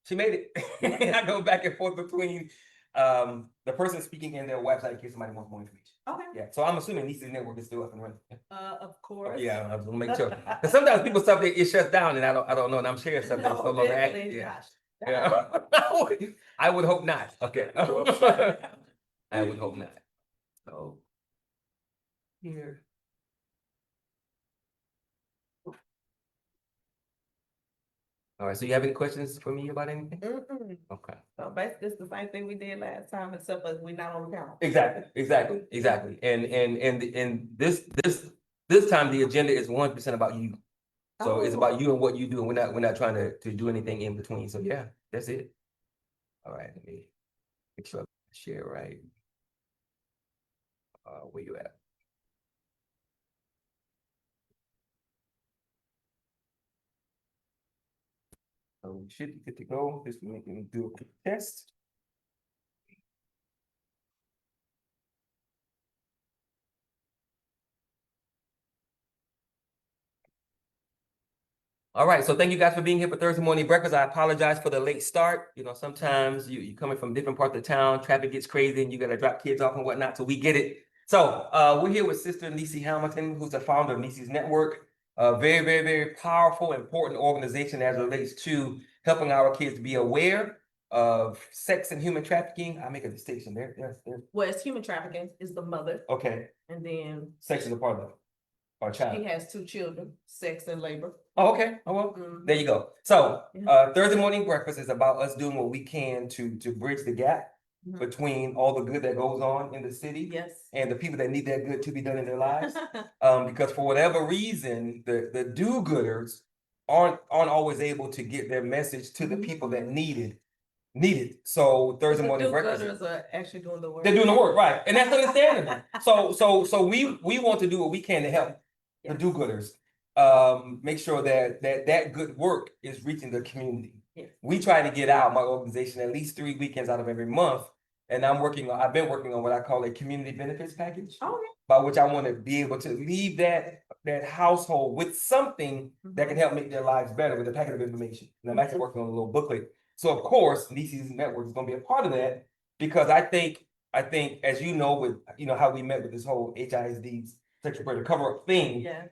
She made it. I go back and forth between the person speaking and their website in case somebody wants more information. Okay. Yeah, so I'm assuming Nissi's network is still up and running. Of course. Yeah, I was gonna make sure. Because sometimes people stuff it shuts down and I don't know, and I'm sharing stuff that's no longer active. Yeah. Yeah. I would hope not. Okay. I would hope not. So here. All right, so you have any questions for me about anything? Okay. So basically, it's the same thing we did last time, except for we're not on camera. Exactly. And this time the agenda is 100% about you. So it's about you and what you do, and we're not trying to do anything in between. So yeah, that's it. All right, let me make sure I share right. Where you at? So we should be good to go. Just making do a quick test. All right, so thank you guys for being here for Thursday morning breakfast. I apologize for the late start. You know, sometimes you coming from different parts of town, traffic gets crazy, and you gotta drop kids off and whatnot. So we get it. So we're here with Sister Nissi Hamilton, who's the founder of Nissi's Network. A very powerful, important organization as it relates to helping our kids be aware of sex and human trafficking. I make a distinction there. Well, it's human trafficking is the mother, Okay, and then sex is a part of it. Our child. he has 2 children, sex and labor. Oh, okay. Oh, well, there you go. So Thursday morning breakfast is about us doing what we can to bridge the gap between all the good that goes on in the city Yes. and the people that need that good to be done in their lives. Because for whatever reason, the do-gooders aren't always able to get their message to the people that need it. So Thursday morning breakfast. The do-gooders are actually doing the work. They're doing the work, right? And that's understandable. So we want to do what we can to help the do-gooders. Make sure that good work is reaching the community. Yes. We try to get out, my organization, at least 3 weekends out of every month. And I've been working on what I call a community benefits package. Okay. By which I want to be able to leave that household with something that can help make their lives better with a packet of information. And I'm actually working on a little booklet. So of course, Nissi's Network is going to be a part of that, because I think as you know, with how we met with this whole HISD sexual predator cover-up thing. Yeah.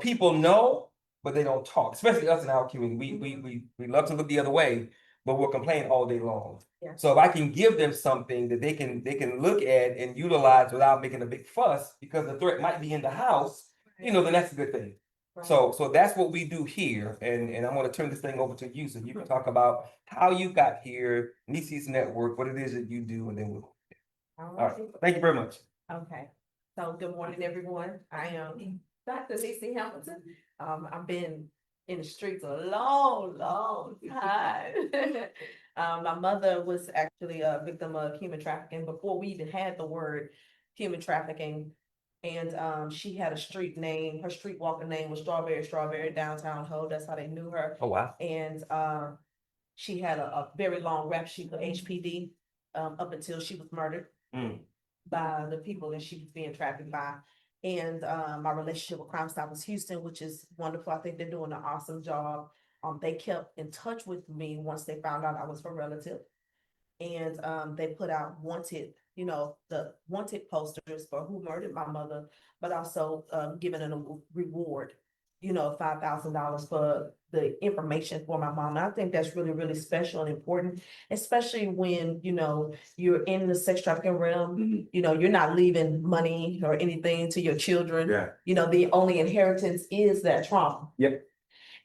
People know, but they don't talk, especially us in our community. We love to look the other way, but we'll complain all day long. Yeah. So if I can give them something that they can look at and utilize without making a big fuss, because the threat might be in the house, then that's a good thing. Right. So that's what we do here, and I'm going to turn this thing over to you so you can talk about how you got here, Nissi's Network, what it is that you do, and then we'll. All right. Thank you very much. Okay. So good morning, everyone. I am Dr. Nissi Hamilton. I've been in the streets a long time. My mother was actually a victim of human trafficking before we even had the word human trafficking. And she had a street name. Her street walking name was Strawberry downtown Ho. That's how they knew her. Oh, wow. And she had a very long rap sheet for HPD up until she was murdered by the people that she was being trafficked by. And my relationship with Crime Stoppers Houston, which is wonderful. I think they're doing an awesome job. They kept in touch with me once they found out I was her relative. And they put out wanted, the wanted posters for who murdered my mother, but also giving a reward, $5,000 for the information for my mom. And I think that's really special and important, especially when, you're in the sex trafficking realm, you're not leaving money or anything to your children. Yeah. The only inheritance is that trauma. Yep.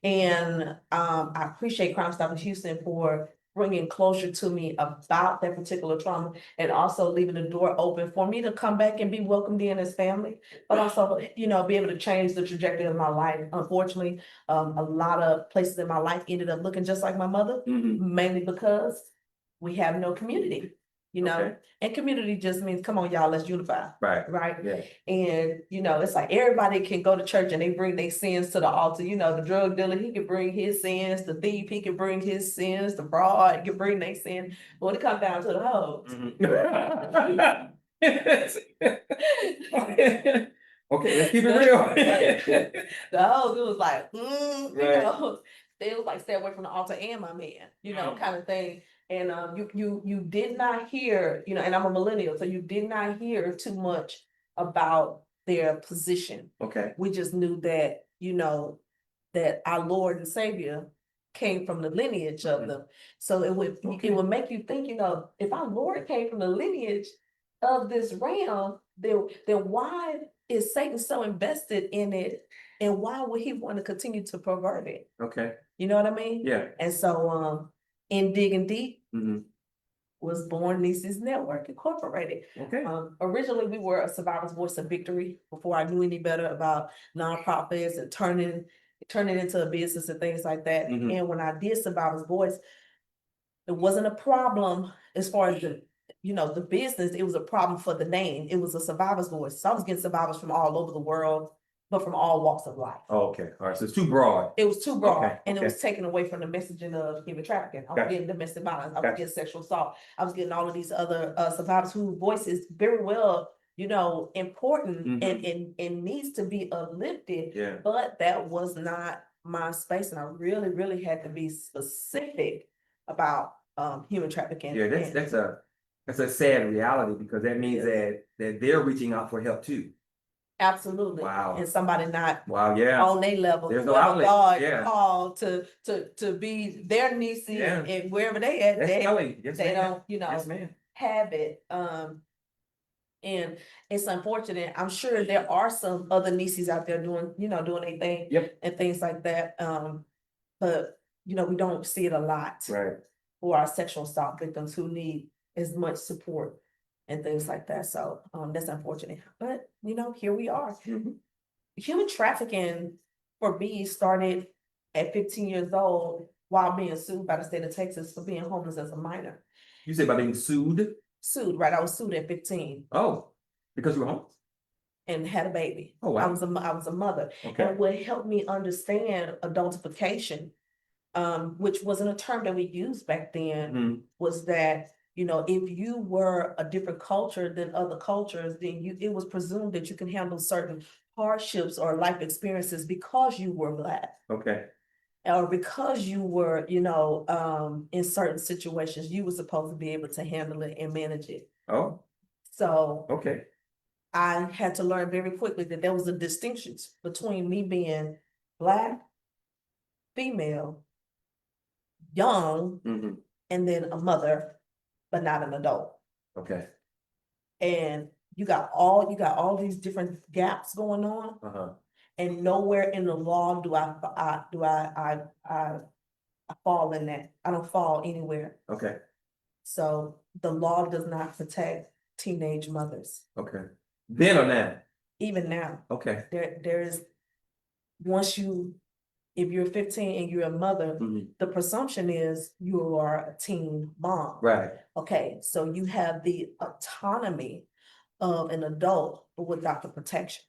And I appreciate Crime Stoppers Houston for bringing closure to me about that particular trauma, and also leaving the door open for me to come back and be welcomed in as family, but also, be able to change the trajectory of my life. Unfortunately, a lot of places in my life ended up looking just like my mother, mainly because we have no community. Okay. And community just means, come on, y'all, let's unify. Right. Yeah. And, it's like everybody can go to church and they bring their sins to the altar. The drug dealer, he can bring his sins. The thief, he can bring his sins. The fraud can bring their sins. But when it comes down to the hoes. Okay, let's keep it real. The hoes, it was like, They was like, stay away from the altar and my man, you know, kind of thing. And you did not hear, you know, and I'm a millennial, so you did not hear too much about their position. Okay. We just knew that, you know, that our Lord and Savior came from the lineage of them. So it would make you think, you know, if our Lord came from the lineage of this realm, then why is Satan so invested in it? And why would he want to continue to pervert it? Okay. You know what I mean? Yeah. And so in digging deep Mm-hmm. was born Nissi's Network Incorporated. Okay. Originally we were a survivor's voice of victory before I knew any better about nonprofits and turning into a business and things like that. Mhm. And when I did survivor's voice, it wasn't a problem as far as the, you know, the business. It was a problem for the name. It was a survivor's voice. So I was getting survivors from all over the world, but from all walks of life. Oh, okay. All right. So it's too broad. It was too broad, Okay, and it okay. was taken away from the messaging of human trafficking. I was Gotcha. getting domestic violence. I was Gotcha. getting sexual assault. I was getting all of these other survivors whose voices very well, you know, important and needs to be uplifted. Yeah. But that was not my space, and I really, really had to be specific about human trafficking. Yeah. That's a sad reality, because that means that they're reaching out for help too. Absolutely. Wow. And somebody not Yeah. on their level. There's no whoever outlet. God Yeah. called to be their Nissi Yeah. and wherever they at, That's Kelly. Yes, they ma'am. don't, you know, Yes, ma'am. have it. And it's unfortunate. I'm sure there are some other Nissis out there doing, you know, doing their thing. Yep. And things like that. But you know, we don't see it a lot. Right. For our sexual assault victims who need as much support and things like that. So that's unfortunate. But you know, here we are. Human trafficking for me started at 15 years old while being sued by the state of Texas for being homeless as a minor. You said by being sued? Sued, right? I was sued at 15. Oh, because you were homeless? And had a baby. Oh, wow. I was a mother. Okay. And what helped me understand adultification, which wasn't a term that we used back then, was that, you know, if you were a different culture than other cultures, then it was presumed that you can handle certain hardships or life experiences because you were Black. Okay. Or because you were, you know, in certain situations, you were supposed to be able to handle it and manage it. Oh. So okay. I had to learn very quickly that there was a distinction between me being Black, female, young, and then a mother, but not an adult. Okay. And you got all these different gaps going on, and nowhere in the law do I fall in that. I don't fall anywhere. Okay. So the law does not protect teenage mothers. Okay. Then or now? Even now. Okay. There is, if you're 15 and you're a mother, the presumption is you are a teen mom. Right. Okay, so you have the autonomy of an adult, but without the protection.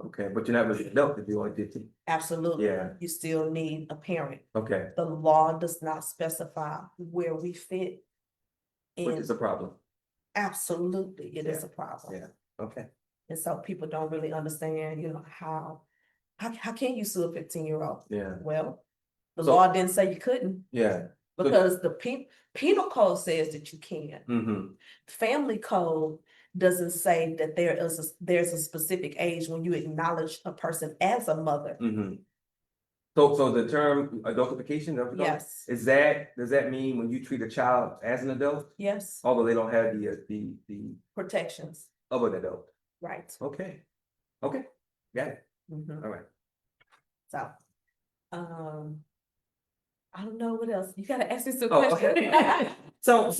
Okay, but you're not really an adult if you're only 15. Absolutely. Yeah. You still need a parent. Okay. The law does not specify where we fit. Which is a problem. Absolutely, it is a problem. Yeah. Okay. And so people don't really understand, you know, how can you sue a 15-year-old? Yeah. Well, the law didn't say you couldn't. Yeah. Because the penal code says that you can. Family code doesn't say that there's a specific age when you acknowledge a person as a mother. So the term adultification, Yes. does that mean when you treat a child as an adult? Yes. Although they don't have the Protections. of an adult. Right. Okay. Okay. Got it. All right. So, I don't know what else. You gotta ask me some Oh, questions. okay. So,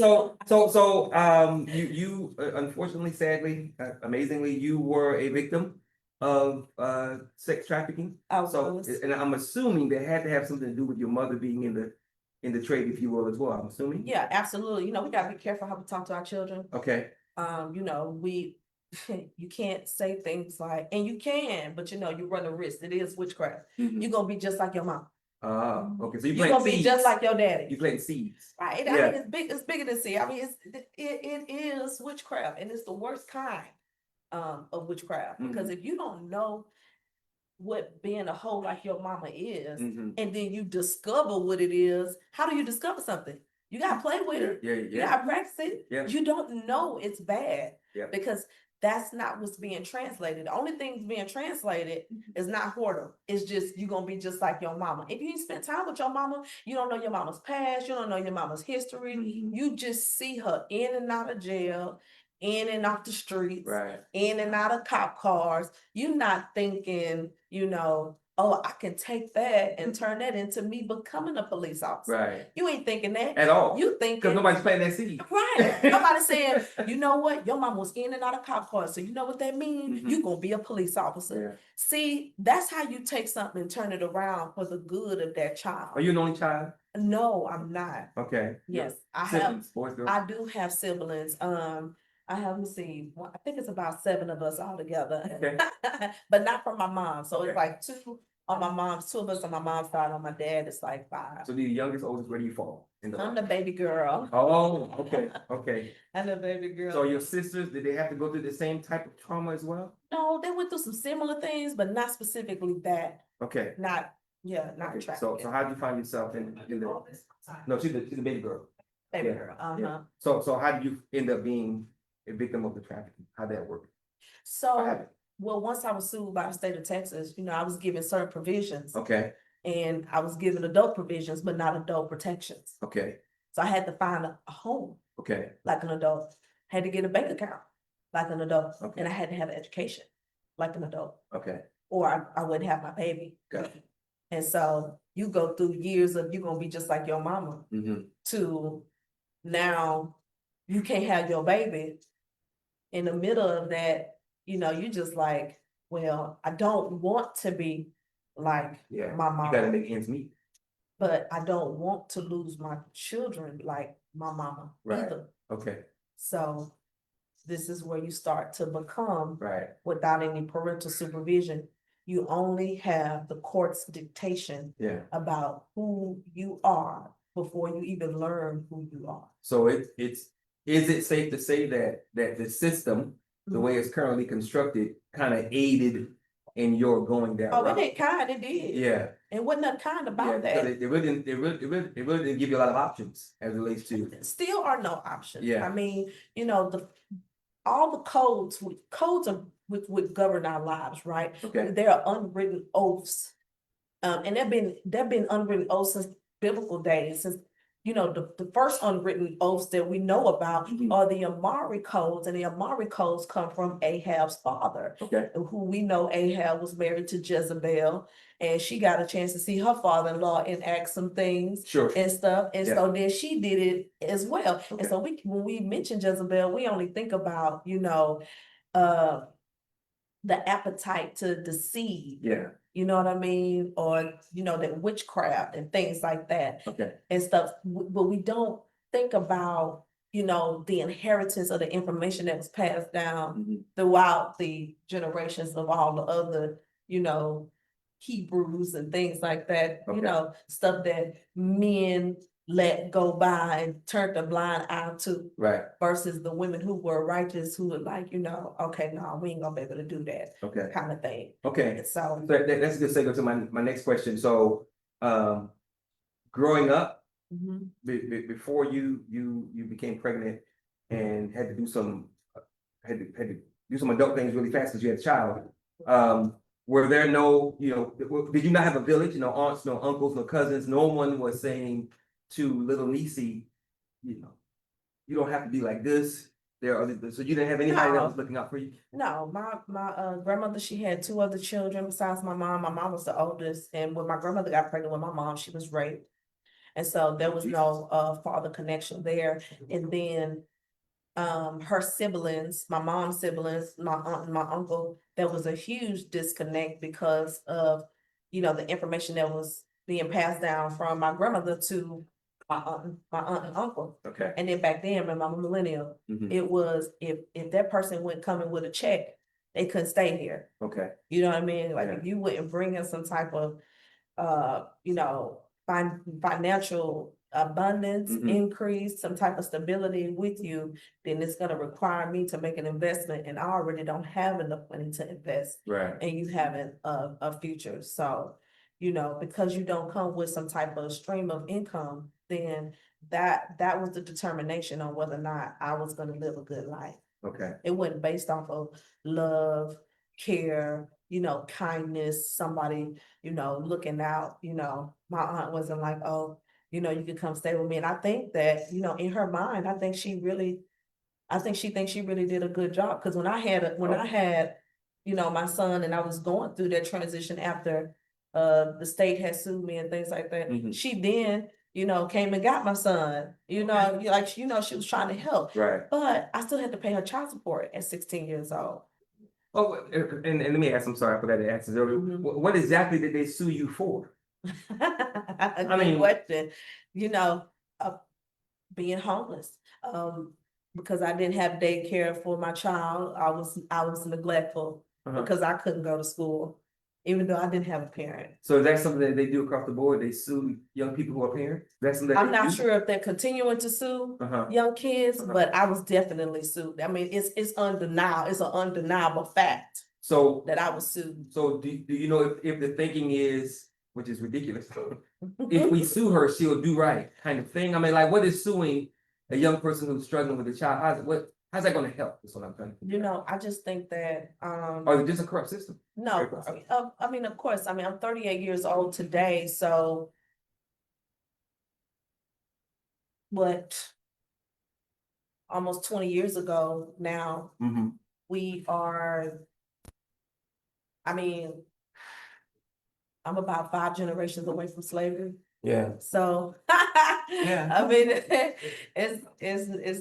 you unfortunately, sadly, amazingly, you were a victim of sex trafficking. I was. And I'm assuming that had to have something to do with your mother being in the trade, if you will, as well. I'm assuming. Yeah, absolutely. You know, we gotta be careful how we talk to our children. Okay. You know, you can't say things like, and you can, but you know, you run a risk. It is witchcraft. You're gonna be just like your mom. Okay. So you're gonna be just like your daddy. You plant seeds. Right. Yeah. I mean, it's bigger than seed. I mean, it is witchcraft, and it's the worst kind of witchcraft. Because if you don't know what being a hoe like your mama is, Mhm. and then you discover what it is. How do you discover something? You gotta play with it. Yeah, You gotta practice it. Yeah. You don't know it's bad. Yeah. Because that's not what's being translated. The only thing being translated is not hoarder. It's just you're gonna be just like your mama. If you ain't spent time with your mama, you don't know your mama's past, you don't know your mama's history. You just see her in and out of jail, in and out the streets, Right. in and out of cop cars. You're not thinking, oh, I can take that and turn that into me becoming a police officer. Right. You ain't thinking that At all. You thinking Because nobody's planting that seed. right. Nobody's saying, you know what, your mom was in and out of cop cars, so you know what that means? Mhm. You're gonna be a police officer. Yeah. See, that's how you take something and turn it around for the good of that child. Are you an only child? No, I'm not. Okay. Yes, I Siblings, have. boys, girls? I do have siblings. I have, let's see, I think it's about 7 of us all together. Okay. But not from my mom. So Okay. it's like 2 on my mom's, 2 of us on my mom's side. On my dad, it's like 5. So the youngest, oldest, where do you fall? In I'm the baby girl. Oh, okay, okay. I'm the baby girl. So your sisters, did they have to go through the same type of trauma as well? No, they went through some similar things, but not specifically that. Okay. Not Okay. trafficking. So how do you find yourself in the? No, she's the baby girl. Baby yeah, girl. yeah. So how did you end up being a victim of the trafficking? How'd that work? So, well, once I was sued by the state of Texas, I was given certain provisions. Okay. And I was given adult provisions, but not adult protections. Okay. So I had to find a home. Okay. Like an adult. Had to get a bank account like an adult. Okay. And I had to have education like an adult. Okay. Or I wouldn't have my baby. Got it. And so you go through years of you're gonna be just like your mama to now you can't have your baby. In the middle of that, you just like, well, I don't want to be like my mom. You gotta make ends meet. But I don't want to lose my children like my mama either. Okay. So this is where you start to become without any parental supervision. You only have the court's dictation about who you are before you even learn who you are. So is it safe to say that the system, the way it's currently constructed, kind of aided in your going that route? It did. Yeah. And wasn't nothing kind about that. It really didn't give you a lot of options as it relates to. Still are no options. Yeah. I mean, all the codes are would govern our lives, right? Okay. There are unwritten oaths. And there've been unwritten oaths since biblical days, since the first unwritten oaths that we know about are the Amari codes, and the Amari codes come from Ahab's father, who we know Ahab was married to Jezebel, and she got a chance to see her father-in-law enact some things and stuff, and so then she did it as well. And so when we mention Jezebel, we only think about the appetite to deceive. Yeah. You know what I mean? Or, that witchcraft and things like that and stuff. But we don't think about, the inheritance of the information that was passed down throughout the generations of all the other, Hebrews and things like that, stuff that men let go by and turned a blind eye to, versus the women who were righteous, who were like, okay, no, we ain't gonna be able to do that, kind of thing. Okay. So that's a good segue to my next question. So, growing up, before you became pregnant and had to do some adult things really fast because you had a child, were there no, did you not have a village? No aunts, no uncles, no cousins. No one was saying to little Nissi, you don't have to be like this. There are so you didn't have anybody that was looking out for you? No, my grandmother, she had 2 other children besides my mom. My mom was the oldest, and when my grandmother got pregnant with my mom, she was raped. And so there was no father connection there. And then her siblings, my mom's siblings, my aunt and my uncle, there was a huge disconnect because of, the information that was being passed down from my grandmother to my aunt and uncle. Okay. And then back then, remember, I'm a millennial, it was if that person went coming with a check, they couldn't stay here. Okay. You know what I mean? Like if you wouldn't bring in some type of financial abundance, Mhm. increase, some type of stability with you, then it's gonna require me to make an investment, and I already don't have enough money to invest. Right. And you having a future, so, you know, because you don't come with some type of stream of income, then that was the determination on whether or not I was gonna live a good life. Okay. It wasn't based off of love, care, you know, kindness, somebody, you know, looking out, you know, my aunt wasn't like, oh, you know, you can come stay with me. And I think that, you know, in her mind, I think she thinks she really did a good job. Cause when I had, you know, my son and I was going through that transition after the state had sued me and things like that, Mhm. she then, you know, came and got my son, you know, like, you know, she was trying to help. Right. But I still had to pay her child support at 16 years old. Oh, and let me ask, I'm sorry, I forgot to ask this earlier. Mhm. What exactly did they sue you for? Good mean- question. You know, being homeless. Because I didn't have daycare for my child, I was neglectful Uh-huh. because I couldn't go to school, even though I didn't have a parent. So is that something that they do across the board? They sue young people who are parents? That's something that I'm they not do? sure if they're continuing to sue Uh-huh. young kids, Uh-huh. but I was definitely sued. I mean, it's undeniable, it's an undeniable fact So that I was sued. So do you know if the thinking is, which is ridiculous, if we sue her, she'll do right kind of thing? I mean, like, what is suing a young person who's struggling with a child? How's that gonna help? That's what I'm trying to You know, I just think that, Or is it just a corrupt system? no, I mean, of course, I mean, I'm 38 years old today, so. But almost 20 years ago now, Mhm. we are, I mean, I'm about 5 generations away from slavery. Yeah. So, Yeah. I mean, it's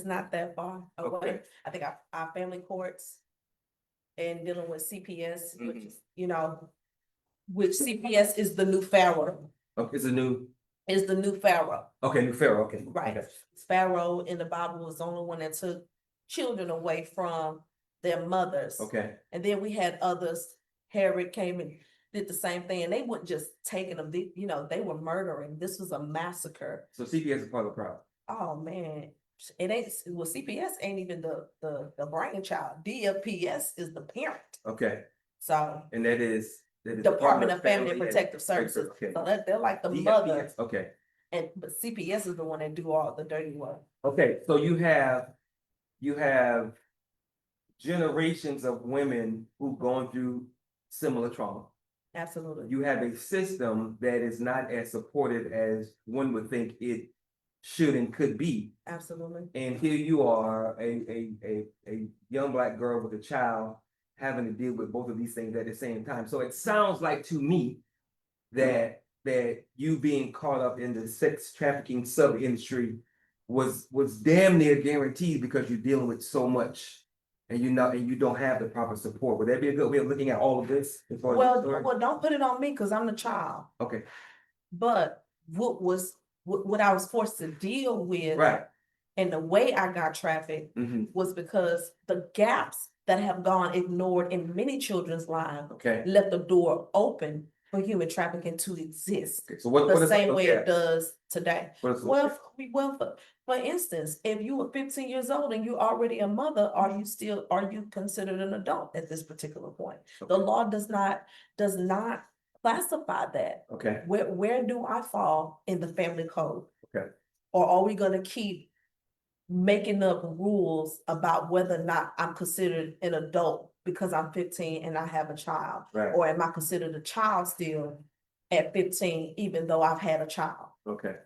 not that far away. Okay. I think our family courts and dealing with CPS, which Mhm. is, you know, which CPS is the new Pharaoh, Okay, it's a new, is the new Pharaoh. okay, new Pharaoh, okay. Right. Okay. Pharaoh in the Bible was the only one that took children away from their mothers. Okay. And then we had others. Herod came and did the same thing, and they weren't just taking them, you know, they were murdering. This was a massacre. So CPS is part of the problem. Oh man, it ain't. Well, CPS ain't even the brainchild. DFPS is the parent. Okay. So And that is Department of Family and Protective Services. Okay. So they're like the DFPS, mother, okay. and but CPS is the one that do all the dirty work. Okay, so you have generations of women who've gone through similar trauma. Absolutely. You have a system that is not as supportive as one would think it should and could be. Absolutely. And here you are, a young Black girl with a child having to deal with both of these things at the same time. So it sounds like to me that you being caught up in the sex trafficking sub industry was damn near guaranteed because you're dealing with so much and you don't have the proper support. Would that be a good way of looking at all of this? As far as the story? Well, don't put it on me because I'm the child. Okay. But what I was forced to deal with, Right. and the way I got trafficked Mhm. was because the gaps that have gone ignored in many children's lives Okay. left the door open for human trafficking to exist. Okay. So what The is same way it okay. does today. What is Well, for instance, if you were 15 years old and you're already a mother, are you considered an adult at this particular point? The Okay. law does not classify that. Okay. Where do I fall in the family code? Okay. Or are we gonna keep making up rules about whether or not I'm considered an adult because I'm 15 and I have a child? Right. Or am I considered a child still at 15, even though I've had a child? Okay.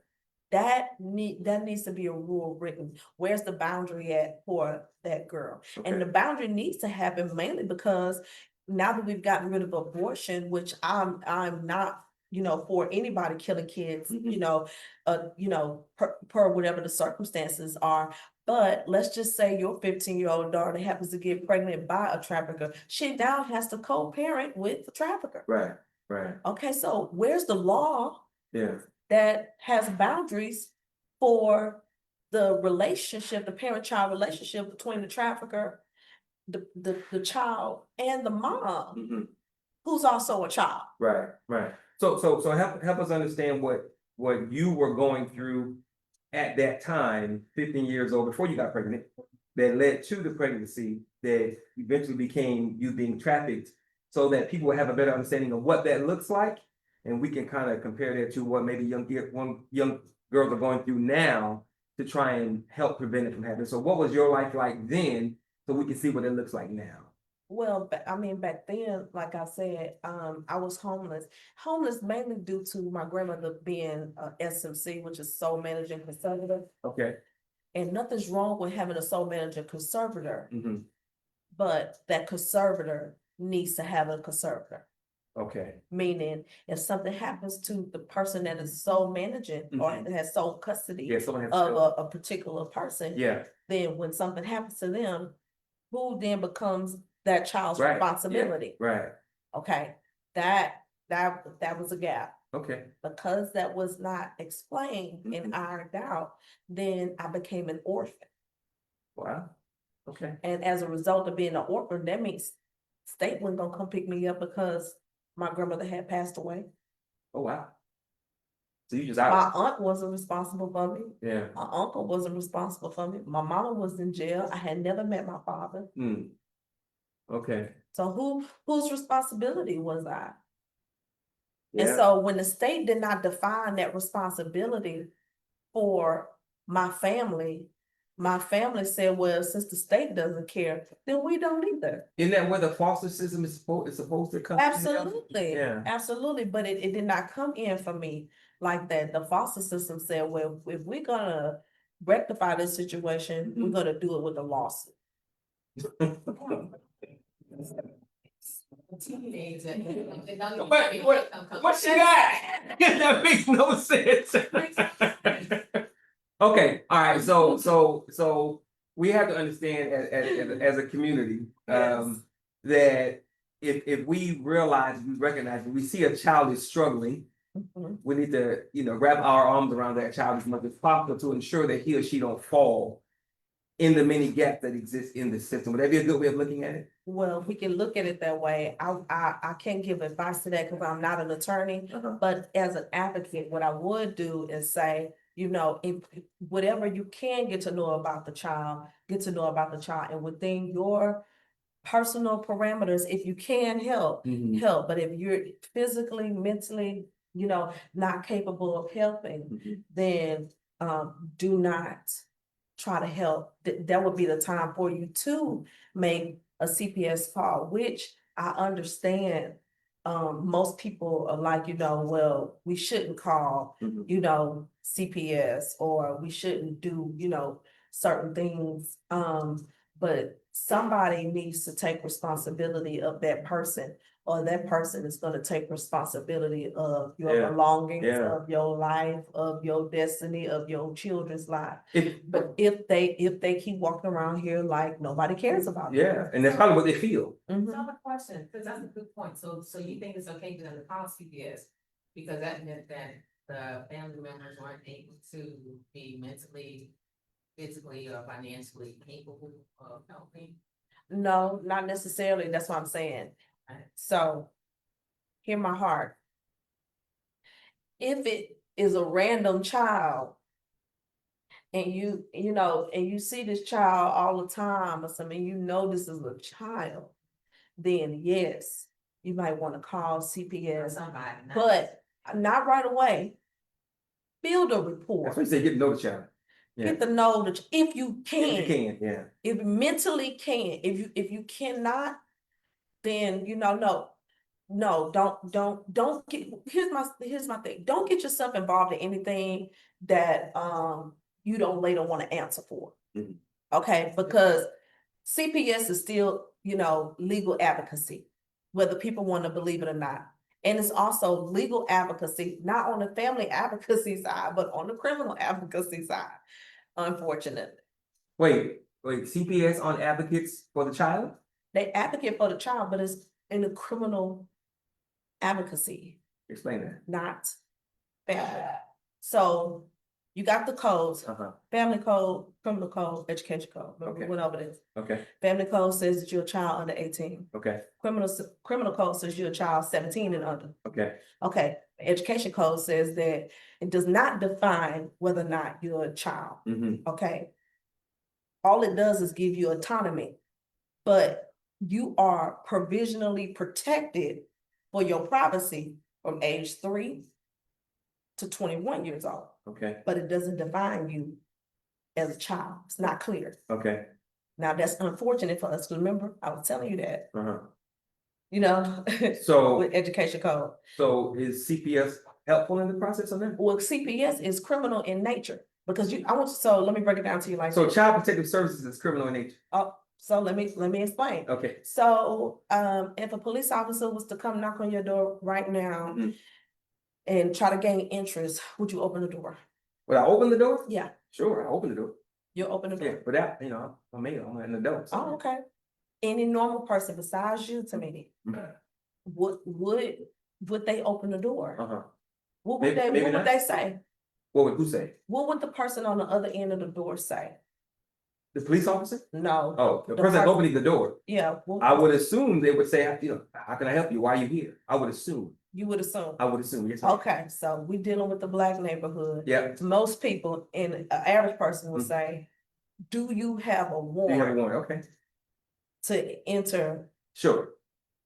That needs to be a rule written. Where's the boundary at for that girl? Okay. And the boundary needs to happen mainly because now that we've gotten rid of abortion, which I'm not, you know, for anybody killing kids, Mhm. you know, per whatever the circumstances are. But let's just say your 15-year-old daughter happens to get pregnant by a trafficker. She now has to co-parent with the trafficker. Right. Right. Okay, so where's the law Yeah. that has boundaries for the relationship, the parent-child relationship between the trafficker, the child, and the mom, Mhm. who's also a child? Right. Right. So help us understand what what you were going through at that time, 15 years old, before you got pregnant, that led to the pregnancy that eventually became you being trafficked, so that people have a better understanding of what that looks like, and we can kind of compare that to what maybe young girls are going through now to try and help prevent it from happening. So what was your life like then, so we can see what it looks like now? Well, I mean, back then, like I said, I was homeless mainly due to my grandmother being SMC, which is sole managing conservator. Okay. And nothing's wrong with having a sole manager conservator, Mm-hmm. but that conservator needs to have a conservator. Okay. Meaning, if something happens to the person that is sole managing or has sole custody Yeah, someone has of a particular person, yeah. then when something happens to them, who then becomes that child's Right. responsibility? Yeah. Right. Okay, that was a gap. Okay. Because that was not explained and ironed out, then I became an orphan. Wow. Okay. And as a result of being an orphan, that means state wasn't gonna come pick me up because my grandmother had passed away. Oh wow. So you just out. My aunt wasn't responsible for me. Yeah. My uncle wasn't responsible for me. My mama was in jail. I had never met my father. Okay. So whose responsibility was I? Yeah. And so when the state did not define that responsibility for my family said, well, since the state doesn't care, then we don't either. Isn't that where the foster system is supposed to come in? Absolutely. Yeah. Absolutely. But it did not come in for me like that. The foster system said, well, if we're gonna rectify this situation, we're gonna do it with a lawsuit. What she got? That makes no sense. Okay, all right, so we have to understand as a community, that if we realize, we recognize, we see a child is struggling, we need to, wrap our arms around that child as much as possible to ensure that he or she don't fall in the many gaps that exist in the system. Would that be a good way of looking at it? Well, we can look at it that way. I can't give advice to that because I'm not an attorney, but as an advocate, what I would do is say, if whatever you can get to know about the child, and within your personal parameters, if you can help, help. But if you're physically, mentally, not capable of helping, then do not try to help. That would be the time for you to make a CPS call, which I understand. Most people are like, well, we shouldn't call, CPS, or we shouldn't do, certain things. But somebody needs to take responsibility of that person, or that person is gonna take responsibility of your belongings, of your life, of your destiny, of your children's life. But if they keep walking around here like nobody cares about them. Yeah, and that's probably what they feel. So I have a question, because that's a good point. So you think it's okay to call CPS because that meant that the family members weren't able to be mentally, physically, or financially capable of helping? No, not necessarily. That's what I'm saying. So, hear my heart. If it is a random child, and you see this child all the time, or something, this is a child, then yes, you might want to call CPS, Somebody, but not right away. Build a rapport. That's what you say, get to know the child. Get to know if you can. If you can, yeah. If you mentally can. If you cannot, then no, don't get. Here's my thing. Don't get yourself involved in anything that you don't later want to answer for. Okay, because CPS is still, legal advocacy, whether people want to believe it or not. And it's also legal advocacy, not on the family advocacy side, but on the criminal advocacy side, unfortunately. Wait, CPS on advocates for the child? They advocate for the child, but it's in the criminal advocacy. Explain that. Not family. So you got the codes, family code, criminal code, education code, whatever it is. Okay. Family code says that you're a child under 18. Okay. Criminal code says you're a child 17 and under. Okay. Okay. Education code says that it does not define whether or not you're a child, Mm-hmm. okay? All it does is give you autonomy, but you are provisionally protected for your privacy from age 3 to 21 years old, Okay, but it doesn't define you as a child. It's not clear. okay, Now, that's unfortunate for us, 'cause remember, I was telling you that, uh-huh. you know, So, with education code. so is CPS helpful in the process of that? Well, CPS is criminal in nature, because so let me break it down to you like So this. Child Protective Services is criminal in nature. Oh, so let me explain. Okay. So, if a police officer was to come knock on your door right now Mhm. and try to gain interest, would you open the door? Will I open the door? Yeah, Sure, I open the door. you'll open the Yeah, door. but that, I'm male, I'm an adult. so- Oh, okay. Any normal person besides you, to me, Mhm. would they open the door? Uh-huh. What would Maybe what not. would they say? What would who say? What would the person on the other end of the door say? The police officer? No. Oh, the The person person- opening the door. Yeah. I would assume they would say, how can I help you? Why are you here? I would assume. You would assume. I would assume, yes. ma'am. Okay, so we dealing with the Black neighborhood. Yeah. Most people, and an average person will Mm. say, do you have a Do you have a warrant warrant? Okay, to enter, sure.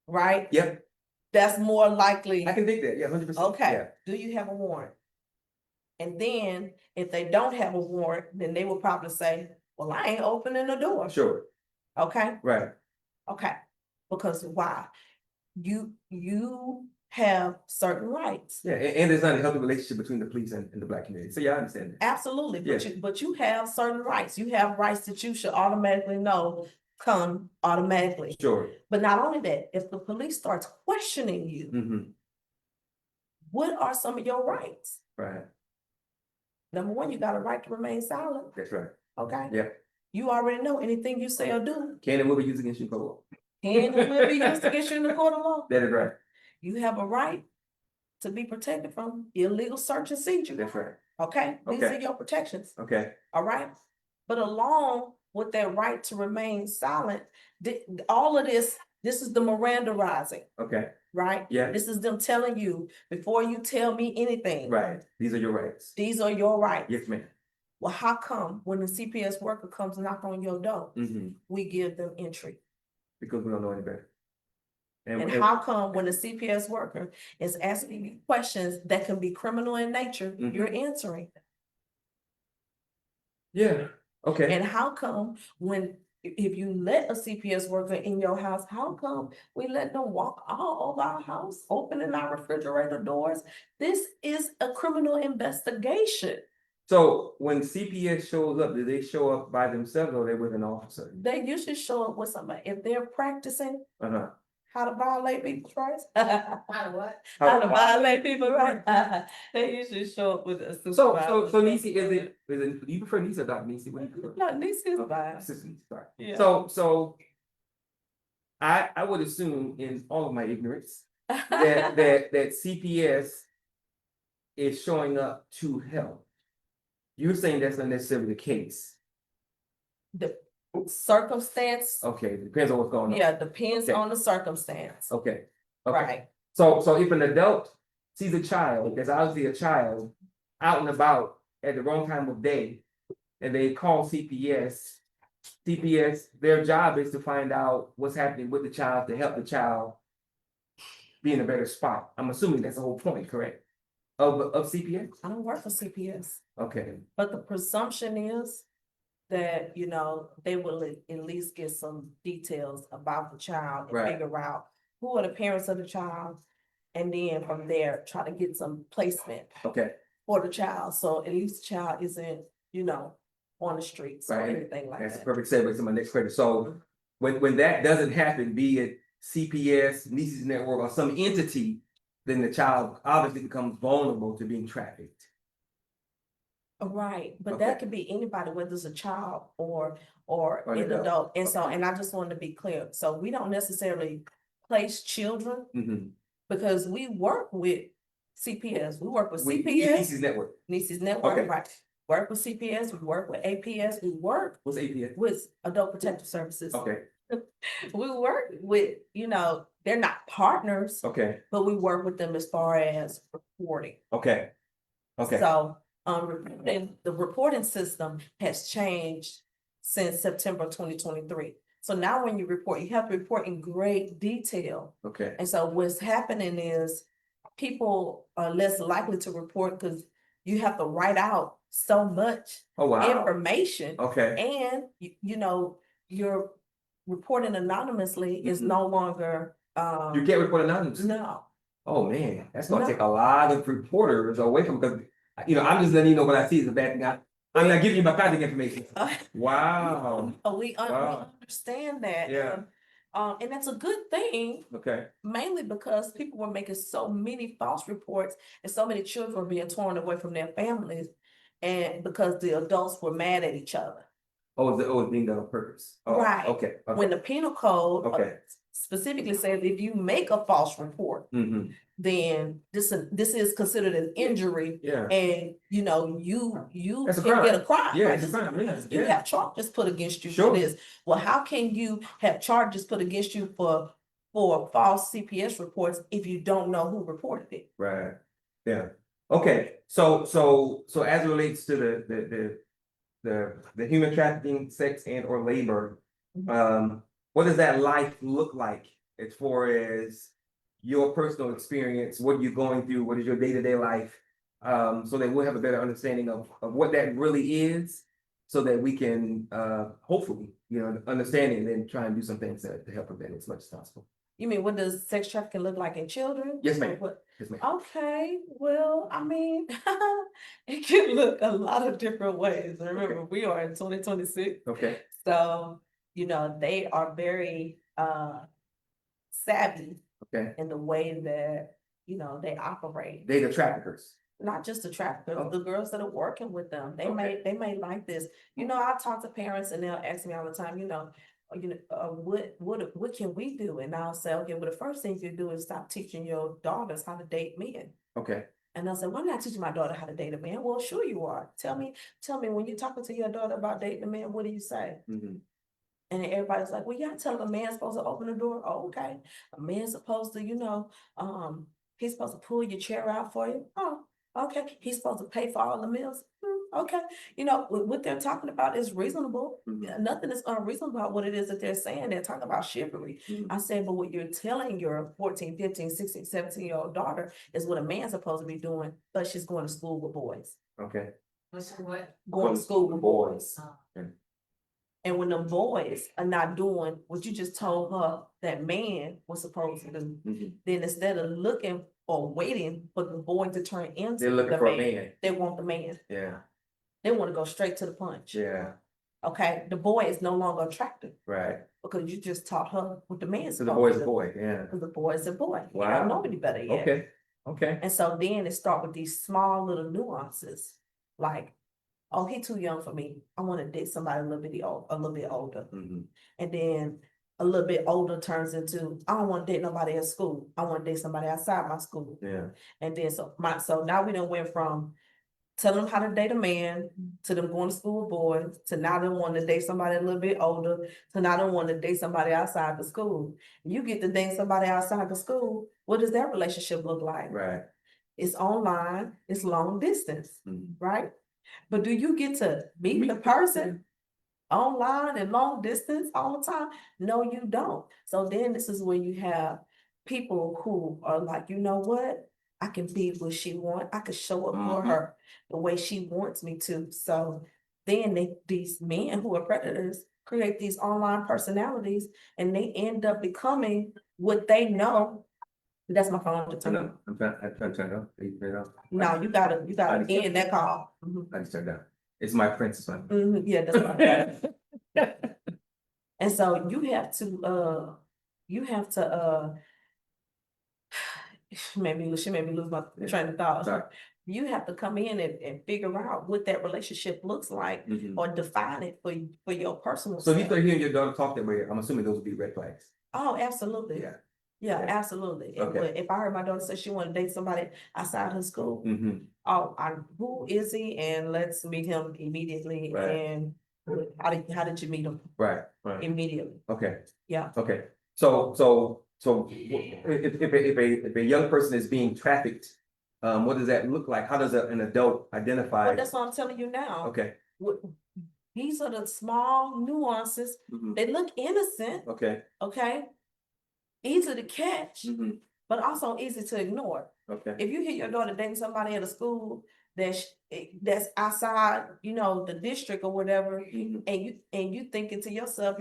right? Yep, That's more likely, I can dig that. Yeah, 100%. okay, Yeah. do you have a warrant? And then, if they don't have a warrant, then they will probably say, well, I ain't opening the door, Sure, okay? right. Okay, because why? You have certain rights. Yeah, and there's not a healthy relationship between the police and the Black community. So yeah, I understand that. Absolutely, but Yeah. you have certain rights. You have rights that you should automatically know come automatically. Sure. But not only that, if the police starts questioning you, Mm-hmm. what are some of your rights? Right. Number one, you got a right to remain silent, That's right. okay? Yeah. You already know anything you say or do Can and will be used against you in court of law. can and will be used against you in the court of law. That is right. You have a right to be protected from illegal search and seizure, That's right. okay? These Okay. are your protections. Okay. All right. But along with that right to remain silent, all of this is the Mirandaizing, Okay. right? Yeah. This is them telling you, before you tell me anything, Right. These are your rights. these are your rights. Yes, ma'am. Well, how come when the CPS worker comes knock on your door, Mm-hmm. we give them entry? Because we don't know any better. And how come when the CPS worker is asking you questions that can be criminal in nature, Mhm. you're answering? Yeah. Okay. And how come when, if you let a CPS worker in your house, how come we let them walk all over our house, opening our refrigerator doors? This is a criminal investigation. So when CPS shows up, do they show up by themselves or they with an officer? They usually show up with somebody, if they're practicing Uh-huh. how to violate people's rights. How to what? How to violate people's rights. They usually show up with a So supervisor. Nissi, do you prefer Nissi or Dr. Nissi? What do you prefer? No, Nissi is Okay, fine. Assistant Nissi, sorry. Yeah. So I would assume in all of my ignorance that CPS is showing up to help. You're saying that's not necessarily the case. The circumstance, Okay, it depends on what's going on. yeah, depends Okay. on the circumstance, Okay. Okay. right? So if an adult sees a child, that's obviously a child, out and about at the wrong time of day, and they call CPS, their job is to find out what's happening with the child to help the child be in a better spot. I'm assuming that's the whole point, correct? Of CPS? I don't work for CPS, Okay, but the presumption is that, they will at least get some details about the child and Right. figure out who are the parents of the child. And then from there, try to get some placement okay, for the child, so at least the child isn't, on the streets or Right. anything like that's a that. perfect segue to my next question. So when that doesn't happen, be it CPS, Nissi's network, or some entity, then the child obviously becomes vulnerable to being trafficked. Right, but Okay. that could be anybody, whether it's a child or Or an an adult. adult, and so, Okay. and I just wanted to be clear, so we don't necessarily place children, Mm-hmm. because we work with CPS, we work with CPS, Nissi's network. Nissi's network, Okay. right? Work with CPS, we work with APS, we work What's APS? with Adult Protective Services. Okay, We work with, they're not partners, Okay, but we work with them as far as reporting. okay, okay, So, the reporting system has changed since September 2023. So now when you report, you have to report in great detail. okay, And so what's happening is people are less likely to report because you have to write out so much oh, wow, information. okay, And you're reporting anonymously is Mhm. no longer, you can't report anonymous. no. Oh, man, that's gonna No. take a lot of reporters away from, because, I'm just letting you know what I see is a bad thing. I'm giving you my contact information. Wow, We Wow. understand that. Yeah. And that's a good thing, okay, mainly because people were making so many false reports and so many children were being torn away from their families. And because the adults were mad at each other. it's being done on purpose. Oh, Right. okay, When the penal code okay, specifically says if you make a false report, mm-hmm, then this is considered an injury. yeah, And you That's a can get a crime. crime. Yeah, right? it's a crime, yeah, You yeah. have charges put against you Sure. for this. Well, how can you have charges put against you for false CPS reports if you don't know who reported it? Right, yeah, okay, so as it relates to the human trafficking, sex and or labor, what does that life look like as far as your personal experience? What are you going through? What is your day-to-day life? So that we'll have a better understanding of what that really is, so that we can hopefully, understand it and then try and do some things to help prevent it as much as possible. You mean, what does sex trafficking look like in children? Yes, Or ma'am. what? Yes, ma'am. Okay, well, I mean, it can look a lot of different ways. Remember, we are in 2026. Okay, So, they are very savvy okay. in the way that, they operate. They the traffickers. Not just the traffickers, Oh. the girls that are working with them. They Okay. may like this. I talk to parents and they'll ask me all the time, what can we do? And I'll say, okay, well, the first thing you do is stop teaching your daughters how to date men. Okay. And they'll say, well, I'm not teaching my daughter how to date a man. Well, sure you are. Tell me when you're talking to your daughter about dating a man, what do you say? Mm-hmm. And then everybody's like, well, yeah, tell a man's supposed to open the door. Oh, okay. A man's supposed to, he's supposed to pull your chair out for you. Oh, okay. He's supposed to pay for all the meals. Okay. What they're talking about is reasonable. Mhm. Nothing is unreasonable about what it is that they're saying. They're talking about chivalry. Mhm. I said, but what you're telling your 14, 15, 16, 17-year-old daughter is what a man's supposed to be doing, but she's going to school with boys. Okay. What's what? Going to school with boys. Uh, And when the boys are not doing what you just told her that man was supposed to do, Mhm. then instead of looking or waiting for the boy to turn into They're looking the for a man, man. they want the man. Yeah. They want to go straight to the punch. Yeah. Okay, the boy is no longer attractive Right. because you just taught her what the man's So the supposed boy's to a do. boy. Yeah. Because the boy is a boy. He Wow. don't know any better yet. Okay. Okay. And so then it start with these small little nuances, like, oh, he too young for me. I want to date somebody a little bit older. Mhm. And then a little bit older turns into, I don't want to date nobody at school. I want to date somebody outside my school. Yeah. And then so now we done went from telling them how to date a man to them going to school with boys to now they want to date somebody a little bit older to now they want to date somebody outside the school. You get to date somebody outside the school, what does that relationship look like? Right. It's online, it's long distance, Mhm. right? But do you get to meet the person online and long distance all the time? No, you don't. So then this is when you have people who are like, you know what? I can be what she wants. I can show up for Mhm. her the way she wants me to. So then these men who are predators create these online personalities and they end up becoming what they know. That's my phone to I turn on. know. I'm trying to turn it off. You turn it off. No, you gotta end that call. I just turned it down. It's my princess. Yeah, that's right. And so you have to she made me lose my train of thought. Sorry. You have to come in and figure out what that relationship looks like Mhm. or define it for your personal So if you self. start hearing your daughter talk that way, I'm assuming those would be red flags. Oh, absolutely. Yeah. Yeah, Yeah. absolutely. Okay. If I heard my daughter say she wanted to date somebody outside her school, Mm-hmm. oh, who is he? And let's meet him immediately Right. and How did you meet him? Right, right. Immediately, Okay, yeah. okay. So if a young person is being trafficked, what does that look like? How does an adult identify? But that's what I'm telling you now. Okay. These are the small nuances. Mhm. They look innocent, Okay. okay? Easy to catch, Mhm. but also easy to ignore. Okay. If you hear your daughter dating somebody at a school that's outside, the district or whatever, Mhm. and you thinking to yourself,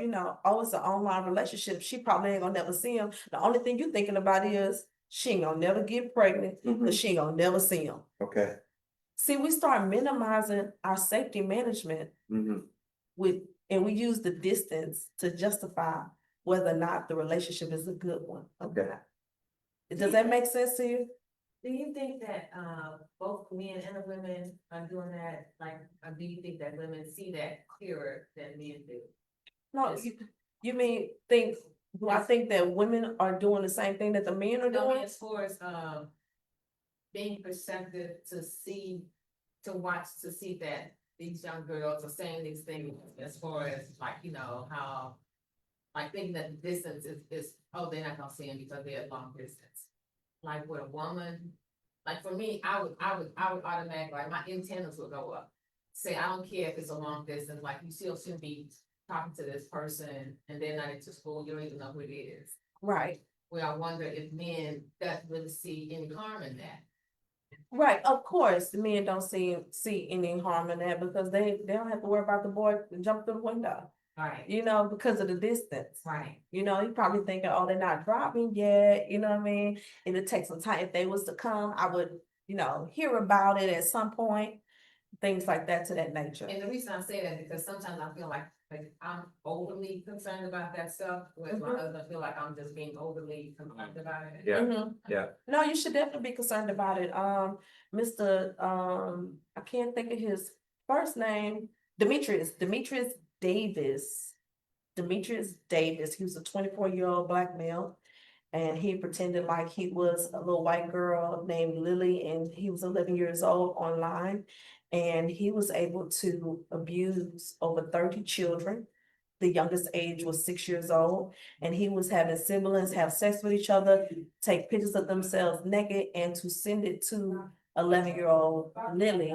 oh, it's an online relationship. She probably ain't gonna never see him. The only thing you thinking about is she ain't gonna never get pregnant, because she ain't gonna never see him. Okay. See, we start minimizing our safety management Mhm. and we use the distance to justify whether or not the relationship is a good one. Okay. Does that make sense to you? Do you think that, both men and the women are doing that, like, or do you think that women see that clearer than men do? No, Yes. you mean do I think that women are doing the same thing that the men are No, doing? as far as, being perceptive to see, to watch, to see that these young girls are saying these things as far as like, how, like thinking that the distance is, oh, they're not gonna see him because they're long distance. Like with a woman, like for me, I would automatically, like my antennas would go up. Say, I don't care if it's a long distance, like you still shouldn't be talking to this person and they're not into school, you don't even know who it is. Right, Where I wonder if men doesn't really see any harm in that. right. Of course, the men don't see any harm in that because they don't have to worry about the boy jumping through the window. Right, Because of the distance. right. You probably thinking, oh, they're not dropping yet, you know what I mean? And it takes some time. If they was to come, I would, hear about it at some point, things like that to that nature. And the reason I say that because sometimes I feel like I'm overly concerned about that stuff, whereas my Mhm. husband feel like I'm just being overly concerned about it. Yeah. Mhm. Yeah. No, you should definitely be concerned about it. Mr. I can't think of his first name, Demetrius Davis. Demetrius Davis, he was a 24-year-old black male. And he pretended like he was a little white girl named Lily, and he was 11 years old online. And he was able to abuse over 30 children. The youngest age was 6 years old, and he was having siblings have sex with each other, take pictures of themselves naked, and to send it to 11-year-old Lily.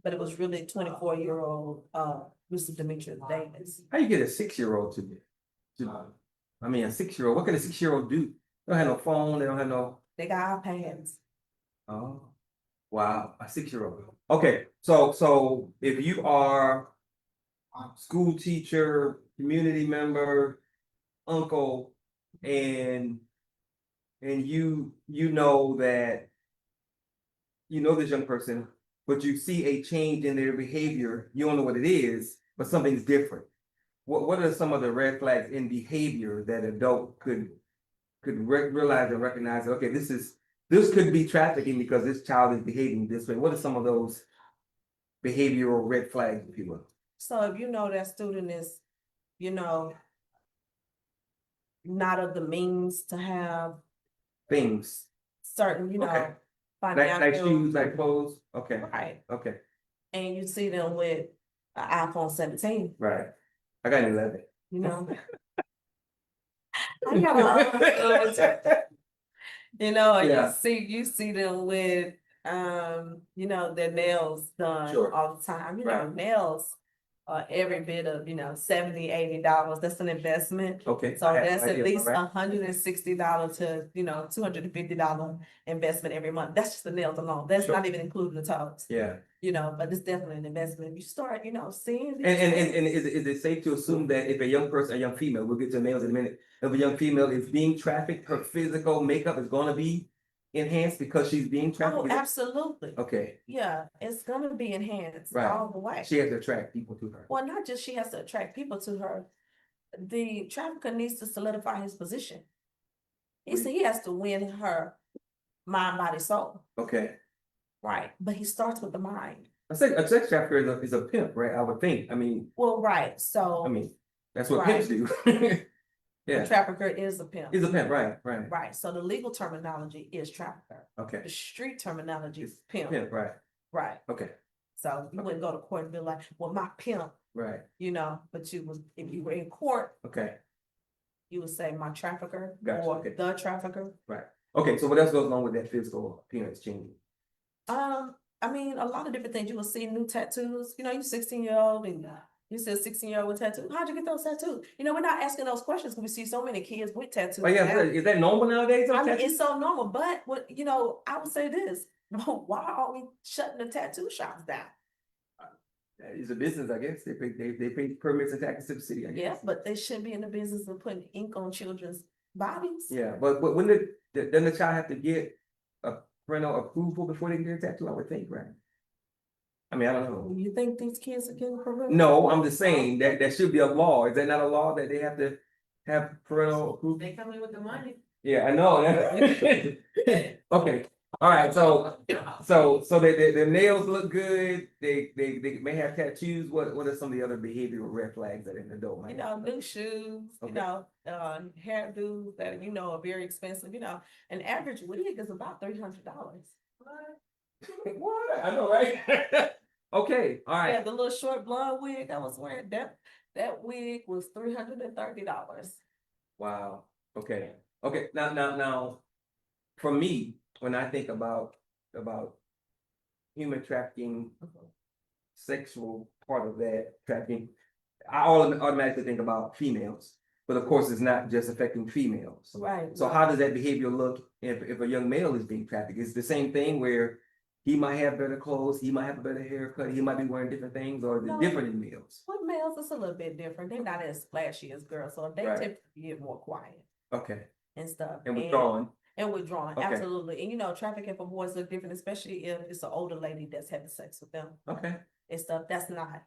But it was really 24-year-old Mr. Demetrius Davis. How you get a 6-year-old I mean, a 6-year-old, what can a 6-year-old do? They don't have no phone, they don't have no, They got iPads. oh, wow, a 6-year-old. Okay, so if you are a school teacher, community member, uncle, and you know that you know this young person, but you see a change in their behavior, you don't know what it is, but something's different. What are some of the red flags in behavior that adult could realize and recognize? Okay, this could be trafficking because this child is behaving this way. What are some of those behavioral red flags, if you will? So if you know that student is, you know, not of the means to have Things certain, Okay. like financial, shoes, like clothes. Okay, right? okay, And you see them with an iPhone 17, right. I got an 11. you know. I got and Yeah. you see them with their nails done Sure. all the time. Right. Nails are every bit of $70-$80. That's an investment. Okay. So I have that's no at idea, least right? $160 to $250 investment every month. That's just the nails alone. That's Sure. not even including the toes. Yeah. But it's definitely an investment. You start, seeing these And things. is it safe to assume that if a young person, a young female, we'll get to males in a minute, if a young female is being trafficked, her physical makeup is gonna be enhanced because she's being trafficked? Oh, absolutely. Okay, Yeah, it's gonna be enhanced Right. all the way. she has to attract people to her. Well, not just she has to attract people to her. The trafficker needs to solidify his position. He has to win her mind, body, soul. Okay. Right. But he starts with the mind. A sex trafficker is a pimp, right? I would think. I mean, Well, right. So that's what Right. pimps do. the Yeah, trafficker is a pimp. he's a pimp, right, right. Right. So the legal terminology is trafficker. Okay, The street terminology is pimp. pimp, right, Right. okay. So you wouldn't go to court and be like, well, my pimp, Right, you know, but you was, if you were in court, okay, you would say my trafficker Gotcha, or okay. the trafficker. right. Okay, so what else goes along with that physical appearance changing? I mean, a lot of different things. You will see new tattoos. You know, you 16-year-old and you said 16-year-old with tattoos. How'd you get those tattoos? You know, we're not asking those questions because we see so many kids with tattoos. Oh, yeah, now. is that normal nowadays? I mean, it's so normal, but what, you know, I would say this, why are we shutting the tattoo shops down? It's a business, I guess. They pay permits and taxes to the city, I guess. Yeah, but they shouldn't be in the business of putting ink on children's bodies. Yeah, but when doesn't the child have to get a parental approval before they get a tattoo? I would think, right? I mean, I don't know. You think these kids are getting parental? No, I'm just saying that there should be a law. Is that not a law that they have to have parental approval? They come in with the money. Yeah, I know. Okay, all right. So the nails look good. They may have tattoos. What are some of the other behavioral red flags that an adult might You know, have? new shoes, Okay. you know, hairdos that, you know, are very expensive, you know, an average wig is about $300. What? I know, right? Okay, all right. Yeah, the little short blonde wig I was wearing, that wig was $330. Wow. Okay. Okay. Now, for me, when I think about human trafficking, sexual part of that trafficking, I automatically think about females. But of course, it's not just affecting females. Right. So how does that behavior look if a young male is being trafficked? It's the same thing where he might have better clothes, he might have a better haircut, he might be wearing different things, or is it No. different in males? With males, it's a little bit different. They're not as flashy as girls, so they Right. typically get more quiet Okay. and stuff. And withdrawn. And withdrawn, Okay. absolutely. And you know, trafficking for boys look different, especially if it's an older lady that's having sex with them Okay. and stuff. That's not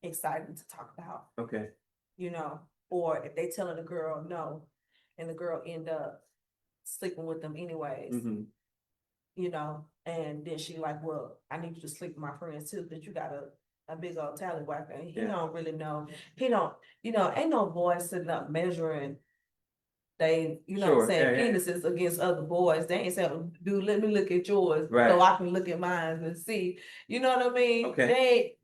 exciting to talk about, Okay. you know. Or if they telling the girl no, and the girl end up sleeping with them anyways, Mm-hmm. you know, and then she like, well, I need you to sleep with my friends too, that you got a big old tallywhacker, and he Yeah. don't really know. He don't, you know, ain't no boy sitting up measuring they, you know what I'm Sure, saying, yeah. penises against other boys. They ain't saying, dude, let me look at yours Right. so I can look at mine and see. You know what I mean? Okay.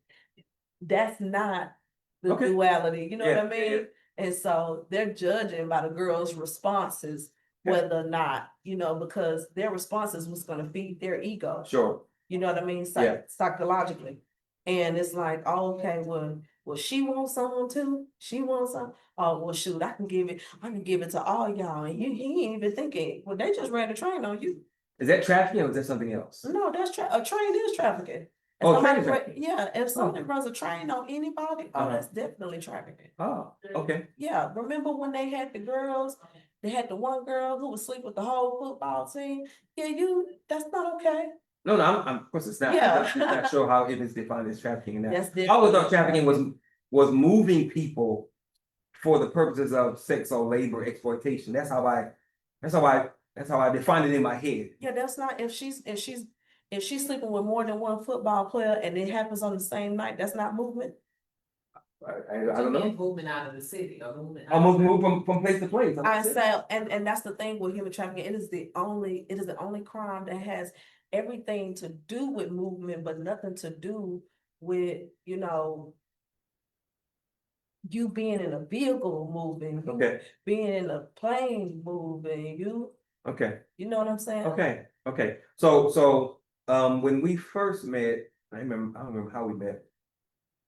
That's not the Okay. duality, you know Yeah, what I yeah, mean? And so they're judging by the girl's responses, whether or not, you know, because their responses was gonna feed their ego. Sure. You know what I mean? Yeah. Psychologically. And it's like, oh, okay, well, she wants someone too. She wants some. Oh, well, shoot, I can give it to all y'all. And he ain't even thinking, well, they just ran a train on you. Is that trafficking or is that something else? No, that's a train is trafficking. If Oh, somebody train is trafficking. yeah, if somebody runs a train on anybody, oh, Uh-huh. that's definitely trafficking. Oh, okay. Yeah, remember when they had the girls? They had the one girl who would sleep with the whole football team. Yeah, that's not okay. No, I'm of course it's not. Yeah. I'm just not sure how it is defined as trafficking now. That's I always thought definitely trafficking was moving people for the purposes of sex or labor exploitation. That's how I defined it in my head. Yeah, that's not if she's sleeping with more than one football player and it happens on the same night, that's not movement. I don't know. Moving out of the city or moving. Almost move from place to place. I say, and that's the thing with human trafficking. It is the only crime that has everything to do with movement, but nothing to do with, you know, you being in a vehicle moving, you Okay. being in a plane moving, Okay. you know what I'm saying? Okay. So when we first met, I don't remember how we met.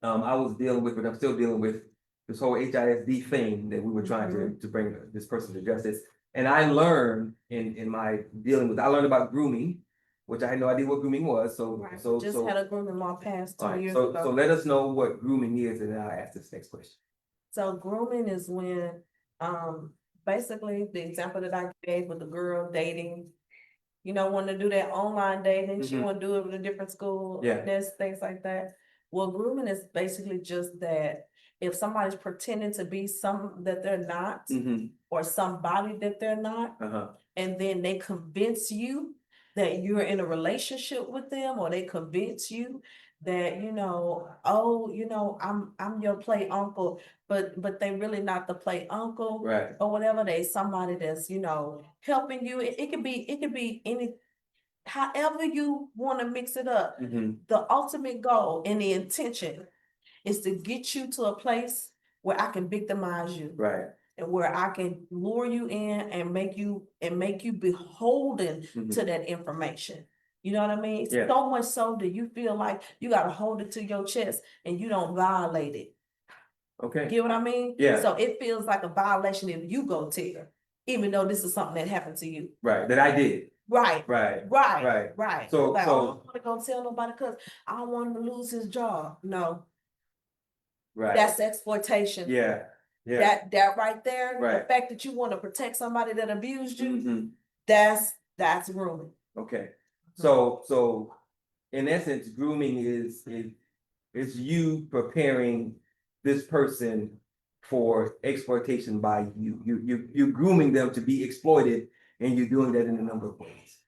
I was dealing with, but I'm still dealing with this whole HISD thing that we were trying to bring this person to justice. And I learned in my dealing with, I learned about grooming, which I had no idea what grooming was. Right. Just had a grooming law passed 2 years ago. So let us know what grooming is, and then I'll ask this next question. So grooming is when, basically the example that I gave with the girl dating, you know, want to do that online dating, she want to do it with a different school, Yeah. there's things like that. Well, grooming is basically just that if somebody's pretending to be something that they're not, or somebody that they're not, and then they convince you that you're in a relationship with them, or they convince you that, you know, oh, you know, I'm your play uncle, but they really not the play uncle, Right. or whatever. They somebody that's, you know, helping you. It could be any however you want to mix it up, Mhm. the ultimate goal and the intention is to get you to a place where I can victimize you. Right. And where I can lure you in and make you beholden Mhm. to that information. You know what I mean? Yeah. So much so that you feel like you gotta hold it to your chest and you don't violate it. Okay. Get what I mean? Yeah. So it feels like a violation if you go tell, even though this is something that happened to you. Right. That I did. Right. Right. Right. Right. Right. So- Like, so- oh, I don't wanna go tell nobody because I don't want him to lose his job. No, Right. that's exploitation. Yeah. Yeah. That right there, the Right. fact that you want to protect somebody that abused you, Mhm. that's grooming. Okay. So in essence, grooming is you preparing this person for exploitation by you. You're grooming them to be exploited, and you're doing that in a number of ways.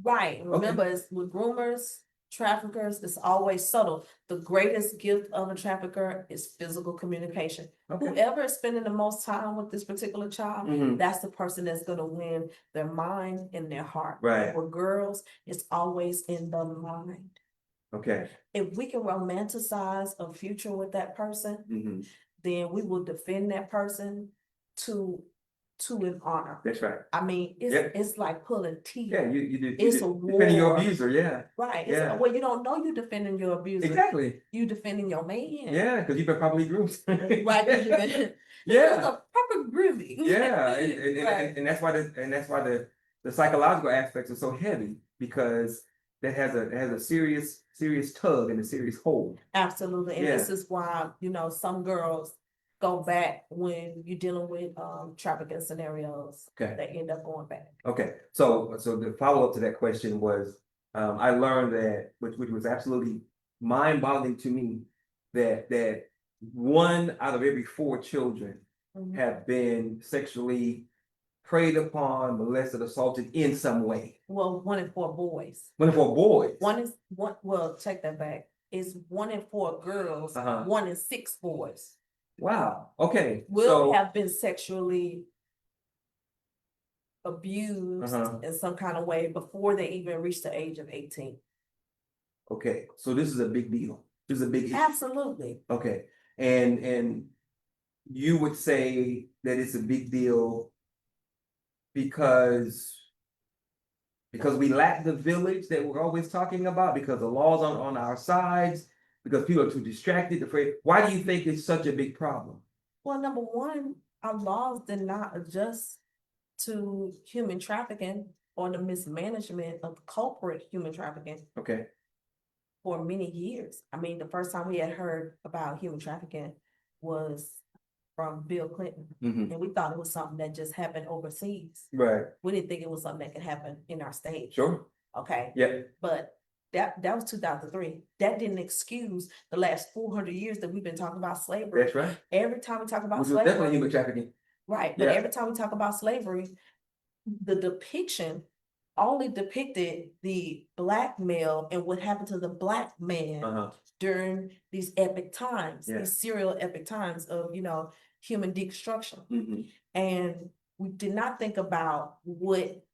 Right. Remember, it's with groomers, traffickers, it's always subtle. The greatest gift of a trafficker is physical communication. Okay. Whoever is spending the most time with this particular child, Mhm. that's the person that's gonna win their mind and their heart. Right. For girls, it's always in the mind. Okay. If we can romanticize a future with that person, Mhm. then we will defend that person to an honor. That's right. I mean, Yep. it's like pulling teeth. Yeah, you do. It's a defending your war. abuser. Yeah. Right. Yeah. Well, you don't know you defending your abuser. Exactly. You defending your man. Yeah, because you've been properly groomed. Right. It Yeah. was a proper grooming. Yeah, Right. and that's why the psychological aspects are so heavy, because that has a serious tug and a serious hold. Absolutely. And Yeah. this is why, some girls go back when you're dealing with trafficking scenarios. Okay. They end up going back. Okay, so the follow-up to that question was, I learned that, which was absolutely mind-boggling to me, that 1 out of every 4 children Mhm. have been sexually preyed upon, molested, assaulted in some way. Well, 1 in 4 boys. 1 in 4 boys. Well, take that back. It's 1 in 4 girls, Uh-huh. 1 in 6 boys Wow. Okay. will have been sexually abused Uh-huh. in some kind of way before they even reach the age of 18. Okay, so this is a big deal. This is a big issue. Absolutely. Okay, and you would say that it's a big deal because we lack the village that we're always talking about, because the laws on our sides, because people are too distracted, afraid. Why do you think it's such a big problem? Well, number one, our laws did not adjust to human trafficking or the mismanagement of culprit human trafficking Okay. for many years. I mean, the first time we had heard about human trafficking was from Bill Clinton, Mhm. and we thought it was something that just happened overseas. Right. We didn't think it was something that could happen in our state. Sure. Okay. Yeah. But that was 2003. That didn't excuse the last 400 years that we've been talking about slavery. That's right. Every time we talk about Which was definitely slavery, human trafficking. right? But Yeah. every time we talk about slavery, the depiction only depicted the black male and what happened to the black man Uh-huh. during these epic times, Yeah. these serial epic times of human deconstruction. Mhm. And we did not think about what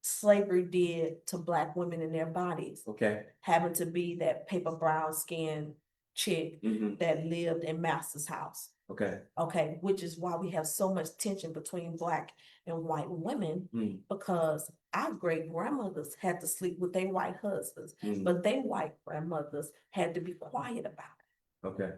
slavery did to black women in their bodies, Okay. having to be that paper brown skinned chick Mhm. that lived in master's house. Okay. Okay, which is why we have so much tension between black and white women, Mm. because our great grandmothers had to sleep with their white husbands, Mm. but their white grandmothers had to be quiet about it. Okay.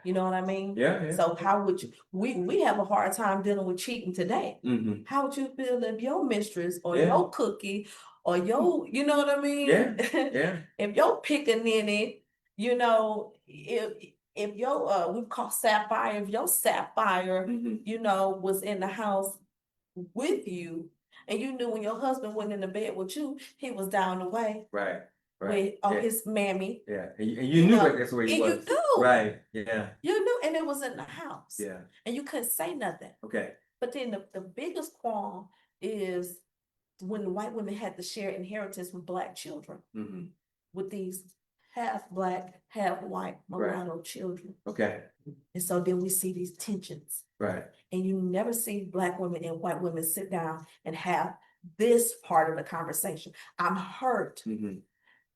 You know what I mean? Yeah. Yeah. So how would you, we have a hard time dealing with cheating today. Mhm. How would you feel if your mistress or Yeah. your cookie or your, you know what I mean? Yeah. Yeah. If your pickaninny, if your we call sapphire, if your sapphire, Mhm. was in the house with you, and you knew when your husband went in the bed with you, he was down the way Right. with Right. Yeah. his mammy. Yeah. And you You knew know, that that's where he and you was. knew. Right. Yeah. You knew, and it was in the house. Yeah. And you couldn't say nothing. Okay. But then the biggest qualm is when the white women had to share inheritance with black children, Mhm. with these half black, half white Right. mulatto children. Okay. And so then we see these tensions. Right. And you never see black women and white women sit down and have this part of the conversation. I'm hurt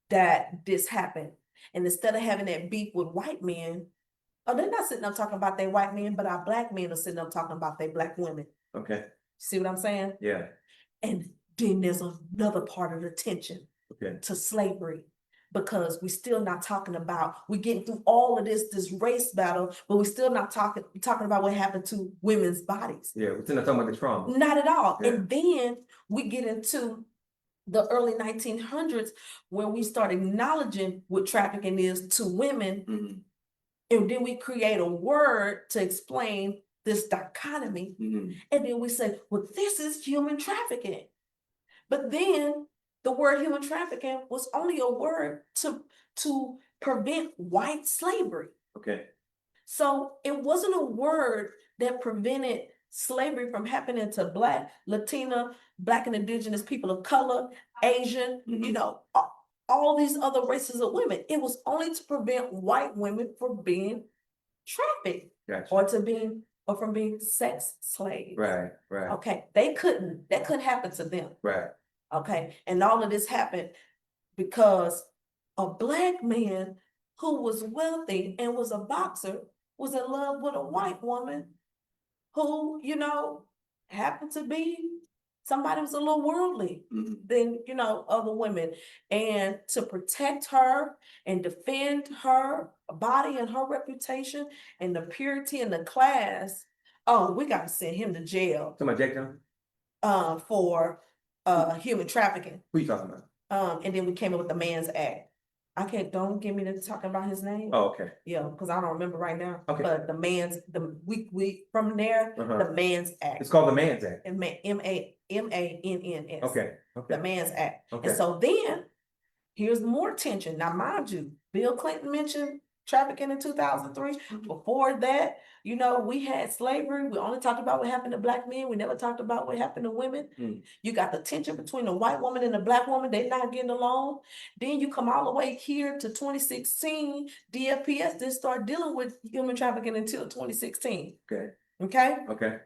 that this happened. And instead of having that beef with white men, oh, they're not sitting up talking about their white men, but our black men are sitting up talking about their black women. Okay. See what I'm saying? Yeah. And then there's another part of the tension Okay. to slavery, because we're still not talking about, we're getting through all of this race battle, but we're still not talking about what happened to women's bodies. Yeah, we're still not talking about the trauma. Not at all. Yeah. And then we get into the early 1900s when we start acknowledging what trafficking is to women. And then we create a word to explain this dichotomy. And then we say, well, this is human trafficking. But then the word human trafficking was only a word to prevent white slavery. Okay. So it wasn't a word that prevented slavery from happening to Black, Latina, Black and Indigenous people of color, Asian, you know, all these other races of women. It was only to prevent white women from being trafficked. Gotcha. or from being sex slaves. Right. Right. Okay, that couldn't happen to them. Right. Okay, and all of this happened because a Black man who was wealthy and was a boxer was in love with a white woman who, you know, happened to be somebody who's a little worldly than, you know, other women. And to protect her and defend her body and her reputation and the purity and the class, oh, we got to send him to jail. Somebody Jack Jones? For human trafficking. Who you talking about? And then we came up with the Man's Act. Don't give me to talking about his name. Oh, okay. Yeah, because I don't remember right now. Okay. But we from there, the Man's Act. It's called the Man's Act. MANNS. Okay. The Man's Act. Okay. And so then here's more tension. Now, mind you, Bill Clinton mentioned trafficking in 2003. Before that, you know, we had slavery. We only talked about what happened to Black men. We never talked about what happened to women. You got the tension between the white woman and the Black woman. They're not getting along. Then you come all the way here to 2016. DFPS didn't start dealing with human trafficking until 2016. Okay. Okay. Okay.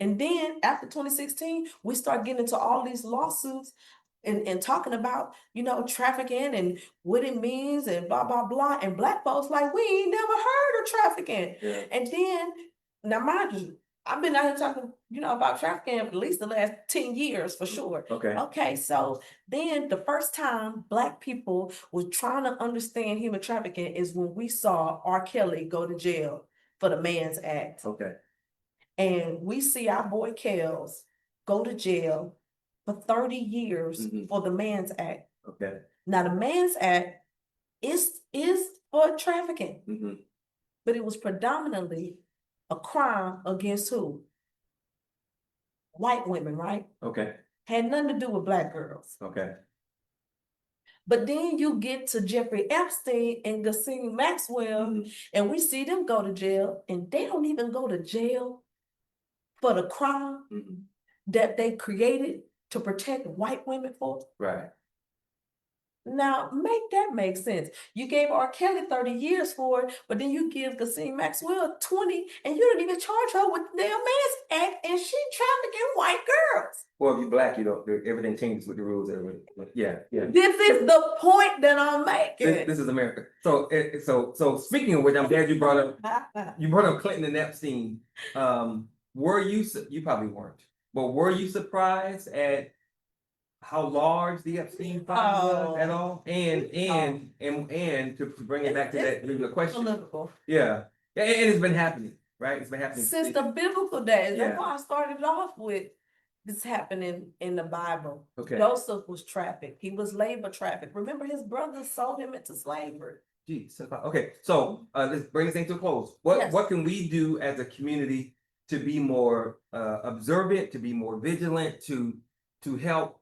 And then after 2016, we start getting into all these lawsuits and talking about, you know, trafficking and what it means and blah, blah, blah. And Black folks like, we ain't never heard of trafficking. Yeah. And then, now mind you, I've been out here talking, you know, about trafficking for at least the last 10 years for sure. Okay. Okay, so then the first time Black people were trying to understand human trafficking is when we saw R. Kelly go to jail for the Man's Act. Okay. And we see our boy Kels go to jail for 30 years for the Man's Act. Okay. Now, the Man's Act is for trafficking, but it was predominantly a crime against who? White women, right? Okay. Had nothing to do with Black girls. Okay. But then you get to Jeffrey Epstein and Ghislaine Maxwell, and we see them go to jail, and they don't even go to jail for the crime that they created to protect white women for. Right. Now, make that make sense. You gave R. Kelly 30 years for it, but then you give Ghislaine Maxwell 20, and you don't even charge her with the damn Man's Act, and she trafficking white girls. Well, if you're Black, you don't. Everything changes with the rules. Yeah. This is the point that I'm making. This is America. So speaking of which, I'm glad you brought up Clinton and Epstein. Were you probably weren't, but were you surprised at how large the Epstein file was at all? And to bring it back to that regular question. Political. Yeah. And it's been happening, right? It's been happening Since the biblical days. Yeah. That's why I started off with this happening in the Bible. Okay. Joseph was trafficked. He was labor trafficked. Remember, his brothers sold him into slavery. Geez. Okay. So let's bring this thing to a close. What can we do as a community to be more observant, to be more vigilant, to help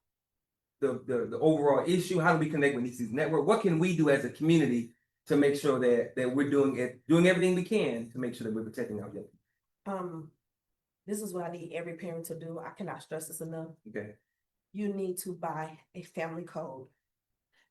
the overall issue? How do we connect with Nissi's network? What can we do as a community to make sure that we're doing everything we can to make sure that we're protecting our young? This is what I need every parent to do. I cannot stress this enough. Okay. You need to buy a family code.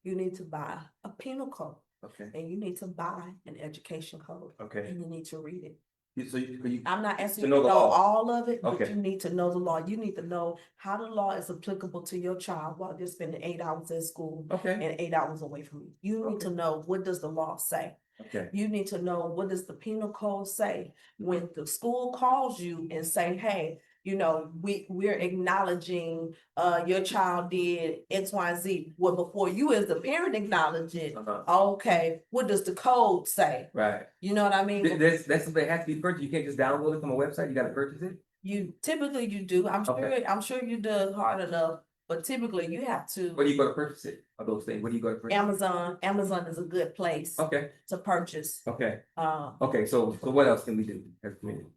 You need to buy a penal code. Okay. And you need to buy an education code. Okay. And you need to read it. I'm not asking To you know to the know law. all of it, but Okay. you need to know the law. You need to know how the law is applicable to your child while they're spending 8 hours at school Okay, and 8 hours away from you. You need to know, what does the law say? okay, You need to know, what does the penal code say? When the school calls you and say, hey, you know, we're acknowledging your child did X, Y, Z. Well, before you as the parent acknowledge it, okay, what does the code say? right. You know what I mean? That's something that has to be purchased. You can't just download it from a website. You gotta purchase it. You typically you do. Okay. I'm sure you did hard enough, but typically you have Where to. do you go to purchase it? Of those things, where do you go to purchase? Amazon is a good place Okay, to purchase. okay, Um, okay. So what else can we do as a community?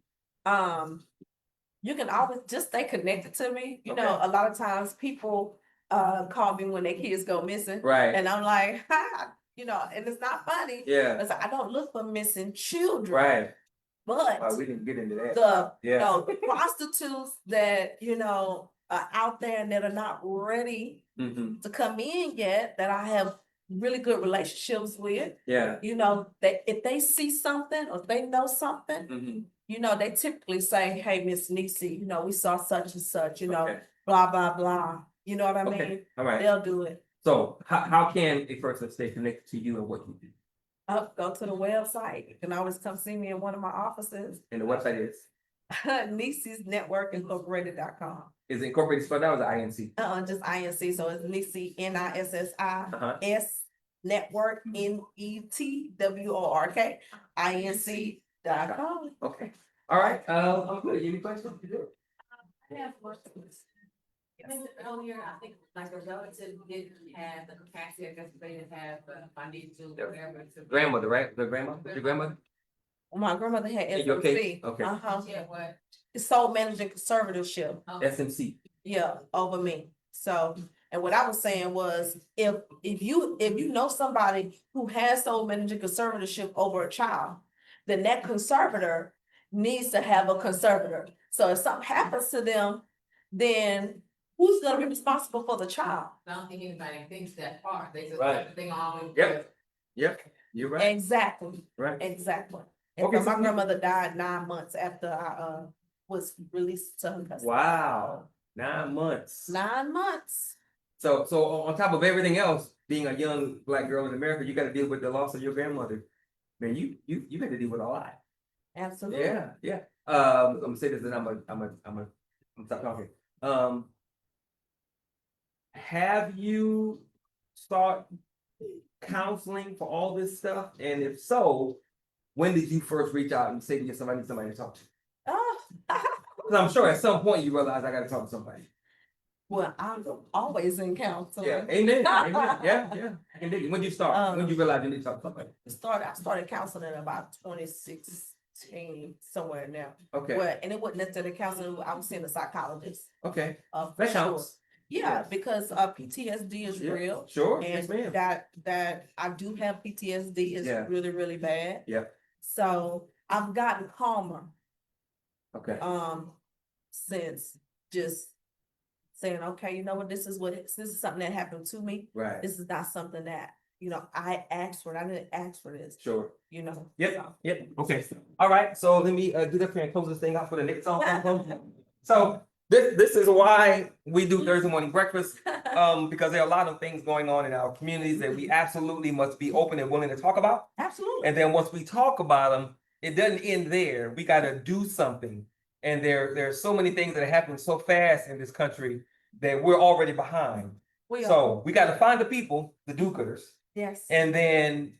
you can always just stay connected to me. You know, Okay. a lot of times people call me when their kids go missing. Right. And I'm like, ha, you know, and it's not funny. Yeah. It's like, I don't look for missing children. Right. But We didn't get into that. you know, the prostitutes that, you know, are out there and that are not ready Mm-hmm. to come in yet, that I have really good relationships with. Yeah. You know, that if they see something or if they know something, Mm-hmm. you know, they typically say, hey, Miss Nissi, you know, we saw such and such, you know, Okay. blah, blah, blah. You know what I mean? Okay. All right. They'll do it. So how can a person stay connected to you and what you do? Go to the website. You can always come see me in one of my offices. And the website is Nissi's Network Incorporated.com. is it incorporated spelled out or is it INC? Just INC. So it's Nissi NISSIS Uh-huh. Network NETWORK INC.com. Okay. All right. I'm good. Any questions? I have questions. Earlier, I think like a relative didn't have the capacity, I guess they didn't have the financial, whatever. Grandmother, right? The grandmother? Your grandmother? My grandmother had In your case? SMC. Okay. Yeah, what? Sole managing conservatorship. SMC. Yeah, over me. So, and what I was saying was, if you know somebody who has sole managing conservatorship over a child, then that conservator needs to have a conservator. So if something happens to them, then who's gonna be responsible for the child? I don't think anybody thinks that far, they just Right. put everything on. Yep. Yep. You're right. Exactly, Right. exactly. And Okay, so my so- grandmother died 9 months after I was released to her custody. Wow. 9 months. 9 months. So on top of everything else, being a young Black girl in America, you got to deal with the loss of your grandmother. Man, you had to deal with a lot. Absolutely. Yeah, yeah. I'm gonna say this, and I'm stop talking. Have you sought counseling for all this stuff? And if so, when did you first reach out and say to somebody to talk to? Oh, Because I'm sure at some point you realize I got to talk to somebody. well, I'm always in counseling. Yeah, amen. Amen. Yeah. Indeed. When you start, when you realize you need to talk to somebody. I started counseling in about 2016, somewhere in there. Okay. Well, and it wasn't necessarily counseling, I was seeing a psychologist. Okay. For That sure. counts. Yeah, Yes. because PTSD is Yeah, real. Sure. Yes, And ma'am. that I do have PTSD is Yeah. really, really bad. Yeah. So I've gotten calmer Okay. since just saying, okay, you know what, this is something that happened to me. Right. This is not something that, you know, I asked for it. I didn't ask for this, Sure. you know. Yep. Yep. Okay. All right. So let me get up here and close this thing out for the next song. So this is why we do Thursday morning breakfast. Because there are a lot of things going on in our communities that we absolutely must be open and willing to talk about. Absolutely. And then once we talk about them, it doesn't end there. We got to do something. And there are so many things that are happening so fast in this country that we're already behind. So we got to find the people, the do-gooders, Yes. and then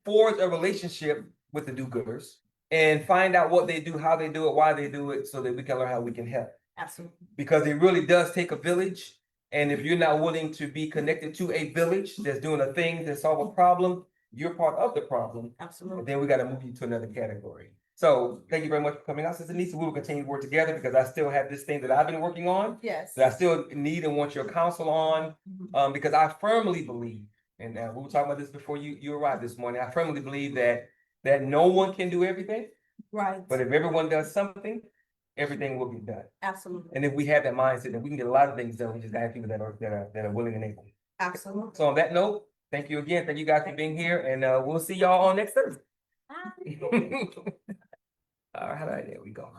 forge a relationship with the do-gooders and find out what they do, how they do it, why they do it, so that we can learn how we can help. Absolutely. Because it really does take a village. And if you're not willing to be connected to a village that's doing a thing to solve a problem, you're part of the problem. Absolutely. And then we got to move you to another category. So thank you very much for coming out, Sister Nissi. We will continue to work together because I still have this thing that I've been working on Yes. that I still need and want your counsel on. Because I firmly believe, and we were talking about this before you arrived this morning, I firmly believe that no one can do everything. Right. But if everyone does something, everything will be done. Absolutely. And if we have that mindset, then we can get a lot of things done. We just have people that are willing and able. Absolutely. So on that note, thank you again. Thank you guys for being here, and we'll see y'all on next Thursday. All right, there we go.